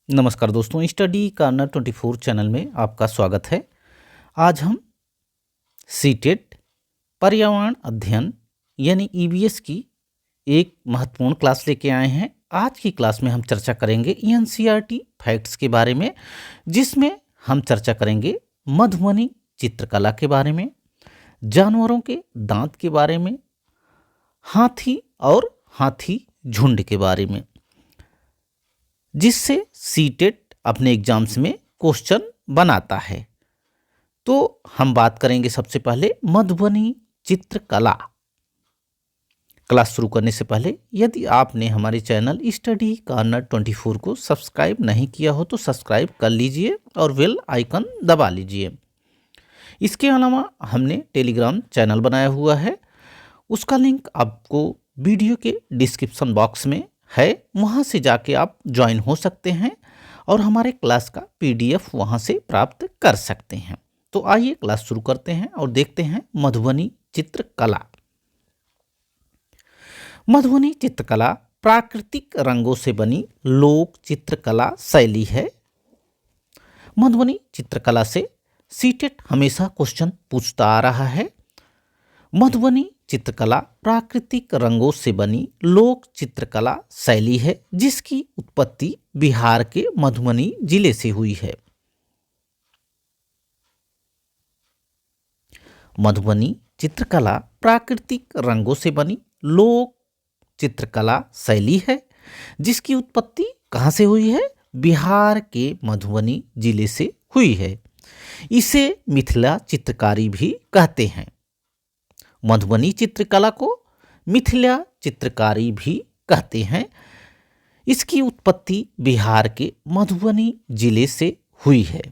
नमस्कार दोस्तों, study corner 24 channel में आपका स्वागत है। आज हम सीटेट पर्यावरण अध्ययन यानी ईवीएस की एक महत्वपूर्ण क्लास लेके आए हैं। आज की क्लास में हम चर्चा करेंगे एनसीईआरटी फैक्ट्स के बारे में, जिसमें हम चर्चा करेंगे मधुबनी चित्रकला के बारे में, जानवरों के दांत के बारे में, हाथी और हाथी झुंड के बारे में, जिससे सीटेट अपने एग्जाम्स में क्वेश्चन बनाता है। तो हम बात करेंगे सबसे पहले मधुबनी चित्रकला। क्लास शुरू करने से पहले यदि आपने हमारे चैनल स्टडी कार्नर 24 को सब्सक्राइब नहीं किया हो तो सब्सक्राइब कर लीजिए और बेल आइकन दबा लीजिए। इसके अलावा हमने टेलीग्राम चैनल बनाया हुआ है, उसका लिंक आपको वीडियो के डिस्क्रिप्शन बॉक्स में है, वहाँ से जाके आप ज्वाइन हो सकते हैं और हमारे क्लास का पीडीएफ वहाँ से प्राप्त कर सकते हैं। तो आइए क्लास शुरू करते हैं और देखते हैं मधुबनी चित्रकला। मधुबनी चित्रकला प्राकृतिक रंगों से बनी लोक चित्रकला शैली है। मधुबनी चित्रकला से सीटेट हमेशा क्वेश्चन पूछता आ रहा है। मधुबनी चित्रकला प्राकृतिक रंगों से बनी लोक चित्रकला शैली है, जिसकी उत्पत्ति बिहार के मधुबनी जिले से हुई है। मधुबनी चित्रकला प्राकृतिक रंगों से बनी लोक चित्रकला शैली है, जिसकी उत्पत्ति कहाँ से हुई है? बिहार के मधुबनी जिले से हुई है। इसे मिथिला चित्रकारी भी कहते हैं। मधुबनी चित्रकला को मिथिला चित्रकारी भी कहते हैं। इसकी उत्पत्ति बिहार के मधुबनी जिले से हुई है।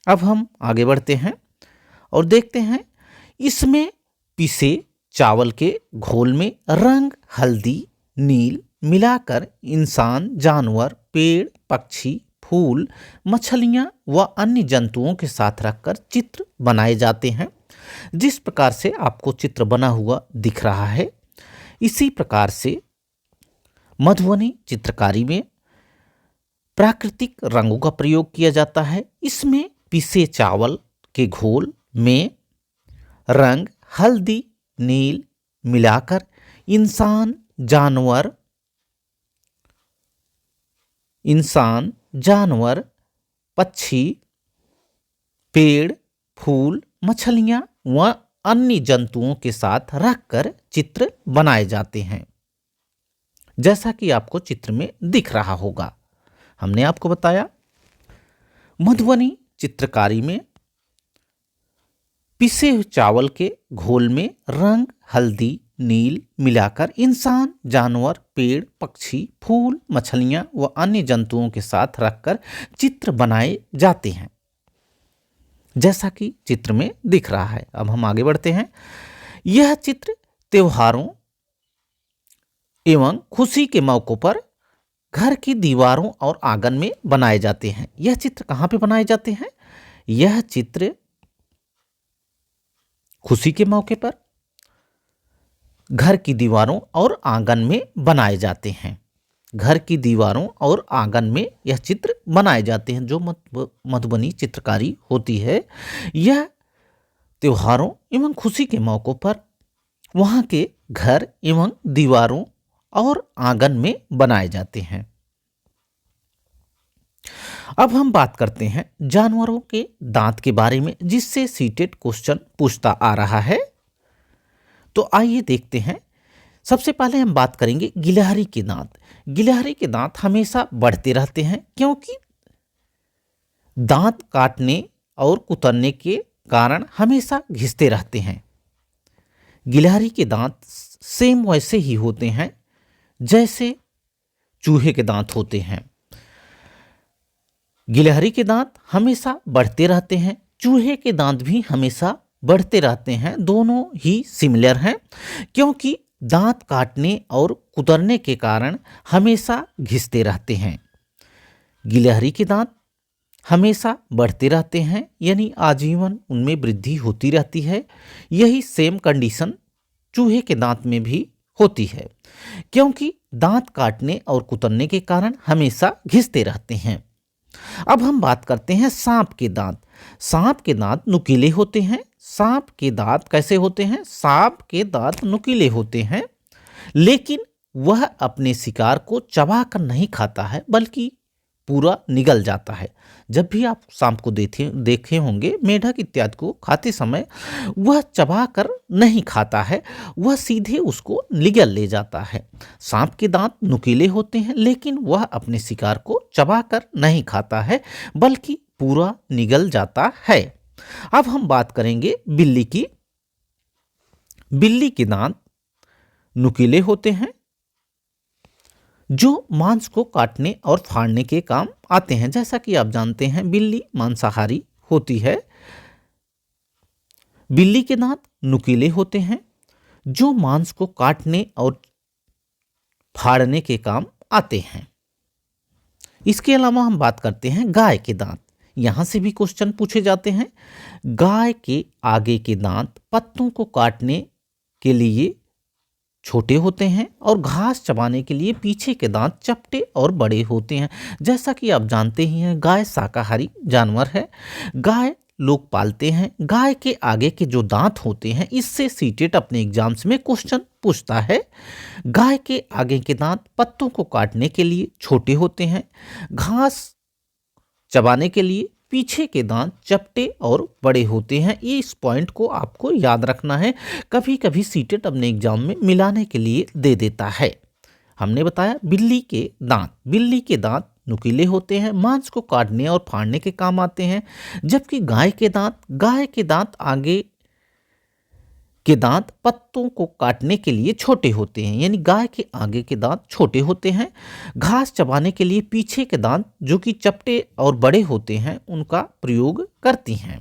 अब हम आगे बढ़ते हैं और देखते हैं, इसमें पिसे चावल के घोल में रंग हल्दी नील मिलाकर इंसान, जानवर, पेड़, पक्षी, फूल, मछलियां व अन्य जंतुओं के साथ रखकर चित्र बनाए जाते हैं। जिस प्रकार से आपको चित्र बना हुआ दिख रहा है, इसी प्रकार से मधुबनी चित्रकारी में प्राकृतिक रंगों का प्रयोग किया जाता है। इसमें पिसे चावल के घोल में रंग हल्दी नील मिलाकर इंसान, जानवर, पक्षी, पेड़, फूल, मछलियां व अन्य जंतुओं के साथ रखकर चित्र बनाए जाते हैं, जैसा कि आपको चित्र में दिख रहा होगा। हमने आपको बताया मधुबनी चित्रकारी में पिसे हुए चावल के घोल में रंग हल्दी नील मिलाकर इंसान, जानवर, पेड़, पक्षी, फूल, मछलियां व अन्य जंतुओं के साथ रखकर चित्र बनाए जाते हैं, जैसा कि चित्र में दिख रहा है। अब हम आगे बढ़ते हैं। यह चित्र त्योहारों एवं खुशी के मौकों पर घर की दीवारों और आंगन में बनाए जाते हैं। यह चित्र कहाँ पे बनाए जाते हैं? यह चित्र खुशी के मौके पर घर की दीवारों और आंगन में बनाए जाते हैं। घर की दीवारों और आंगन में यह चित्र बनाए जाते हैं। जो मधुबनी चित्रकारी होती है, यह त्योहारों एवं खुशी के मौकों पर वहाँ के घर एवं दीवारों और आंगन में बनाए जाते हैं। अब हम बात करते हैं जानवरों के दांत के बारे में, जिससे सीटेट क्वेश्चन पूछता आ रहा है। तो आइए देखते हैं। सबसे पहले हम बात करेंगे गिलहरी के दांत। गिलहरी के दांत हमेशा बढ़ते रहते हैं, क्योंकि दांत काटने और कुतरने के कारण हमेशा घिसते रहते हैं। गिलहरी के दांत सेम वैसे ही होते हैं जैसे चूहे के दांत होते हैं। गिलहरी के दांत हमेशा बढ़ते रहते हैं, चूहे के दांत भी हमेशा बढ़ते रहते हैं। दोनों ही सिमिलर हैं, क्योंकि दांत काटने और कुतरने के कारण हमेशा घिसते रहते हैं। गिलहरी के दांत हमेशा बढ़ते रहते हैं, यानी आजीवन उनमें वृद्धि होती रहती है। यही सेम कंडीशन चूहे के दांत में भी होती है, क्योंकि दांत काटने और कुतरने के कारण हमेशा घिसते रहते हैं। अब हम बात करते हैं सांप के दांत। सांप के दांत नुकीले होते हैं। सांप के दांत कैसे होते हैं? सांप के दांत नुकीले होते हैं, लेकिन वह अपने शिकार को चबा कर नहीं खाता है, बल्कि पूरा निगल जाता है। जब भी आप सांप को देखे होंगे, मेढक इत्यादि को खाते समय वह चबा कर नहीं खाता है, वह सीधे उसको निगल ले जाता है। सांप के दांत नुकीले होते हैं, लेकिन वह अपने शिकार को चबा कर नहीं खाता है, बल्कि पूरा निगल जाता है। अब हम बात करेंगे बिल्ली की। बिल्ली के दांत नुकीले होते हैं, जो मांस को काटने और फाड़ने के काम आते हैं। जैसा कि आप जानते हैं, बिल्ली मांसाहारी होती है। बिल्ली के दांत नुकीले होते हैं, जो मांस को काटने और फाड़ने के काम आते हैं। इसके अलावा हम बात करते हैं गाय के दांत। यहां से भी क्वेश्चन पूछे जाते हैं। गाय के आगे के दांत पत्तों को काटने के लिए छोटे होते हैं और घास चबाने के लिए पीछे के दांत चपटे और बड़े होते हैं। जैसा कि आप जानते ही हैं, गाय शाकाहारी जानवर है। गाय लोग पालते हैं। गाय के आगे के जो दांत होते हैं, इससे सीटेट अपने एग्जाम्स में क्वेश्चन पूछता है। गाय के आगे के दांत पत्तों को काटने के लिए छोटे होते हैं, घास चबाने के लिए पीछे के दांत चपटे और बड़े होते हैं। ये इस पॉइंट को आपको याद रखना है। कभी कभी सीटेट अपने एग्जाम में मिलाने के लिए दे देता है। हमने बताया बिल्ली के दांत। बिल्ली के दांत नुकीले होते हैं, मांस को काटने और फाड़ने के काम आते हैं। जबकि गाय के दांत आगे के दांत पत्तों को काटने के लिए छोटे होते हैं, यानी गाय के आगे के दांत छोटे होते हैं। घास चबाने के लिए पीछे के दांत, जो कि चपटे और बड़े होते हैं, उनका प्रयोग करती हैं।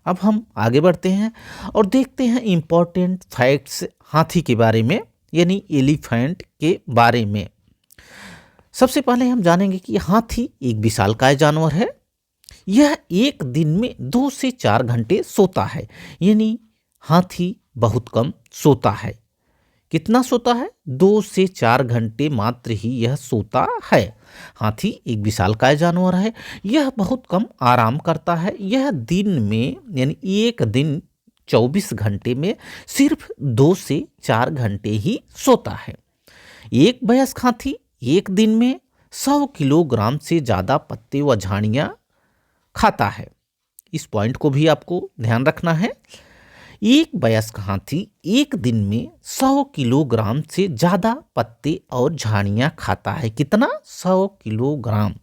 अब हम आगे बढ़ते हैं और देखते हैं इंपॉर्टेंट फैक्ट्स हाथी के बारे में, यानी एलिफेंट के बारे में। सबसे पहले हम जानेंगे कि हाथी एक विशालकाय जानवर है। यह एक दिन में 2 से 4 घंटे सोता है, यानी हाथी बहुत कम सोता है। कितना सोता है? 2 से 4 घंटे मात्र ही यह सोता है। हाथी एक विशालकाय जानवर है। यह बहुत कम आराम करता है। यह दिन में, यानी एक दिन 24 घंटे में सिर्फ 2 से 4 घंटे ही सोता है। एक वयस्क हाथी एक दिन में 100 किलोग्राम से ज़्यादा पत्ते व झाड़ियाँ खाता है। इस पॉइंट को भी आपको ध्यान रखना है। एक वयस्क हाथी एक दिन में 100 किलोग्राम से ज़्यादा पत्ते और झाड़ियाँ खाता है। कितना? 100 किलोग्राम।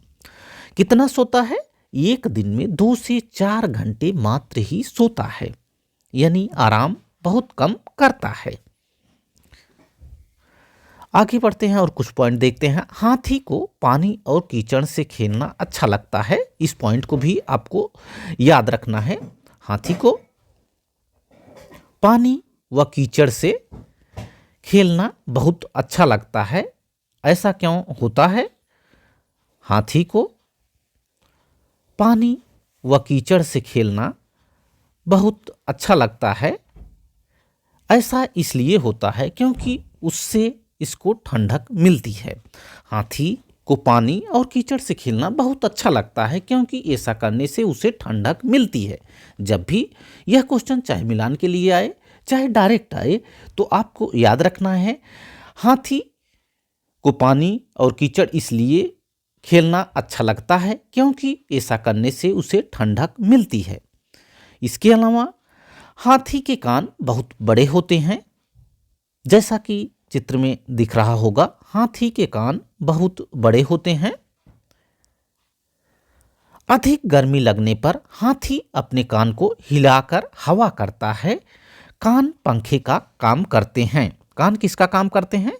कितना सोता है? एक दिन में 2 से 4 घंटे मात्र ही सोता है, यानी आराम बहुत कम करता है। आगे बढ़ते हैं और कुछ पॉइंट देखते हैं। हाथी को पानी और कीचड़ से खेलना अच्छा लगता है। इस पॉइंट को भी आपको याद रखना है। हाथी को पानी व कीचड़ से खेलना बहुत अच्छा लगता है। ऐसा क्यों होता है? हाथी को पानी व कीचड़ से खेलना बहुत अच्छा लगता है। ऐसा इसलिए होता है क्योंकि उससे इसको ठंडक मिलती है। हाथी को पानी और कीचड़ से खेलना बहुत अच्छा लगता है, क्योंकि ऐसा करने से उसे ठंडक मिलती है। जब भी यह क्वेश्चन चाहे मिलान के लिए आए, चाहे डायरेक्ट आए, तो आपको याद रखना है हाथी को पानी और कीचड़ इसलिए खेलना अच्छा लगता है क्योंकि ऐसा करने से उसे ठंडक मिलती है। इसके अलावा हाथी के कान बहुत बड़े होते हैं। जैसा कि चित्र में दिख रहा होगा, हाथी के कान बहुत बड़े होते हैं। अधिक गर्मी लगने पर हाथी अपने कान को हिलाकर हवा करता है। कान पंखे का काम करते हैं। कान किसका काम करते हैं?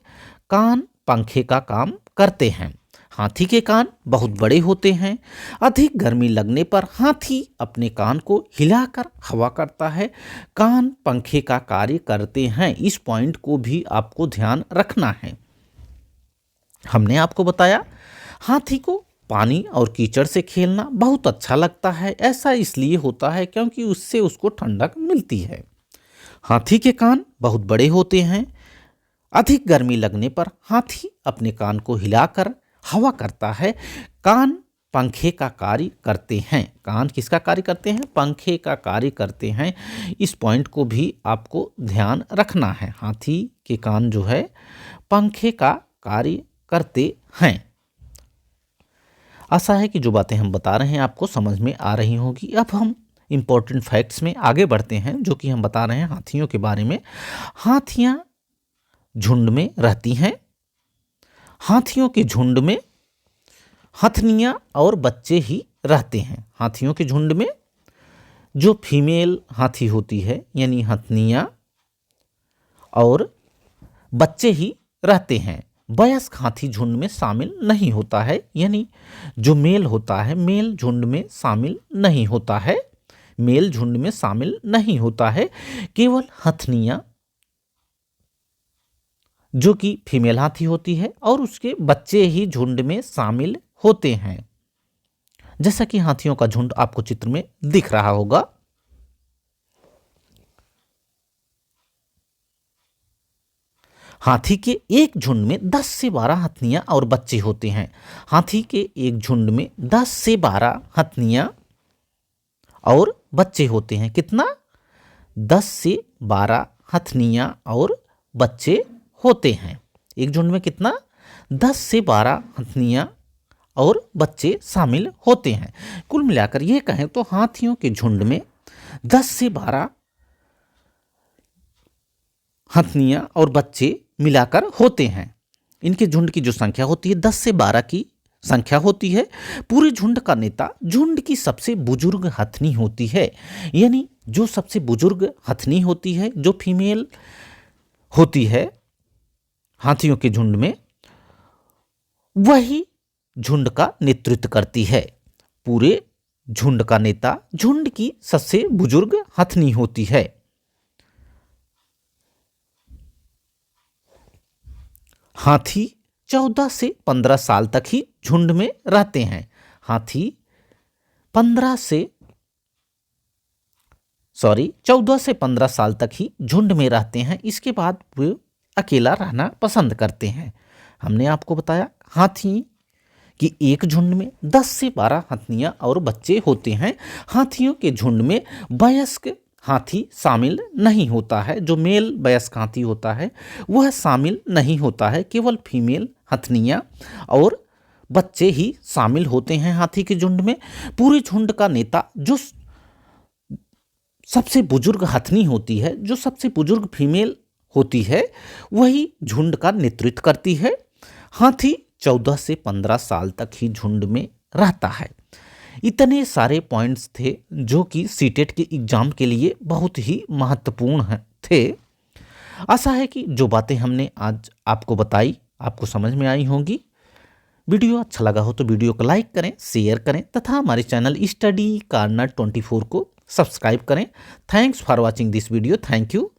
कान पंखे का काम करते हैं। हाथी के कान बहुत बड़े होते हैं। अधिक गर्मी लगने पर हाथी अपने कान को हिलाकर हवा करता है। कान पंखे का कार्य करते हैं। इस पॉइंट को भी आपको ध्यान रखना है। हमने आपको बताया हाथी को पानी और कीचड़ से खेलना बहुत अच्छा लगता है। ऐसा इसलिए होता है क्योंकि उससे उसको ठंडक मिलती है। हाथी के कान बहुत बड़े होते हैं। अधिक गर्मी लगने पर हाथी अपने कान को हिलाकर हवा करता है। कान पंखे का कार्य करते हैं। कान किसका कार्य करते हैं? पंखे का कार्य करते हैं। इस पॉइंट को भी आपको ध्यान रखना है। हाथी के कान जो है पंखे का कार्य करते हैं। आशा है कि जो बातें हम बता रहे हैं आपको समझ में आ रही होगी। अब हम इम्पोर्टेंट फैक्ट्स में आगे बढ़ते हैं, जो कि हम बता रहे हैं हाथियों के बारे में। हाथियां झुंड में रहती हैं। हाथियों के झुंड में हथनियाँ और बच्चे ही रहते हैं। हाथियों के झुंड में जो फीमेल हाथी होती है यानी हथनियाँ और बच्चे ही रहते हैं। वयस्क हाथी झुंड में शामिल नहीं होता है, यानी जो मेल होता है मेल झुंड में शामिल नहीं होता है। मेल झुंड में शामिल नहीं होता है। केवल हथनियाँ जो कि फीमेल हाथी होती है और उसके बच्चे ही झुंड में शामिल होते हैं। जैसा कि हाथियों का झुंड आपको चित्र में दिख रहा होगा। हाथी के एक झुंड में 10 से 12 हथनियां और बच्चे होते हैं। हाथी के एक झुंड में 10 से 12 हथनियां और बच्चे होते हैं। कितना? 10 से 12 हथनियां और बच्चे होते हैं। एक झुंड में कितना? 10 से 12 हथनियां और बच्चे शामिल होते हैं। कुल मिलाकर ये कहें तो हाथियों के झुंड में 10 से 12 हथनियां और बच्चे मिलाकर होते हैं। इनके झुंड की जो संख्या होती है 10 से 12 की संख्या होती है। पूरे झुंड का नेता झुंड की सबसे बुजुर्ग हथनी होती है, यानी जो सबसे बुजुर्ग हथनी होती है, जो फीमेल होती है हाथियों के झुंड में, वही झुंड का नेतृत्व करती है। पूरे झुंड का नेता झुंड की सबसे बुजुर्ग हथनी होती है। हाथी 14 से 15 साल तक ही झुंड में रहते हैं। हाथी 14 से 15 साल तक ही झुंड में रहते हैं। इसके बाद वे अकेला रहना पसंद करते हैं। हमने आपको बताया हाथी कि एक झुंड में 10 से 12 हथनियां और बच्चे होते हैं। हाथियों के झुंड में वयस्क हाथी शामिल नहीं होता है। जो मेल वयस्क हाथी होता है वह शामिल नहीं होता है। केवल फीमेल हथनियां और बच्चे ही शामिल होते हैं हाथी के झुंड में। पूरे झुंड का नेता जो सबसे बुजुर्ग हथनी होती है, जो सबसे बुजुर्ग फीमेल होती है, वही झुंड का नेतृत्व करती है। हाथी 14 से 15 साल तक ही झुंड में रहता है। इतने सारे पॉइंट्स थे जो कि सीटेट के एग्जाम के लिए बहुत ही महत्वपूर्ण थे। आशा है कि जो बातें हमने आज आपको बताई आपको समझ में आई होंगी। वीडियो अच्छा लगा हो तो वीडियो को लाइक करें, शेयर करें तथा हमारे चैनल स्टडी कॉर्नर 24 को सब्सक्राइब करें। Thanks for watching this video. Thank you.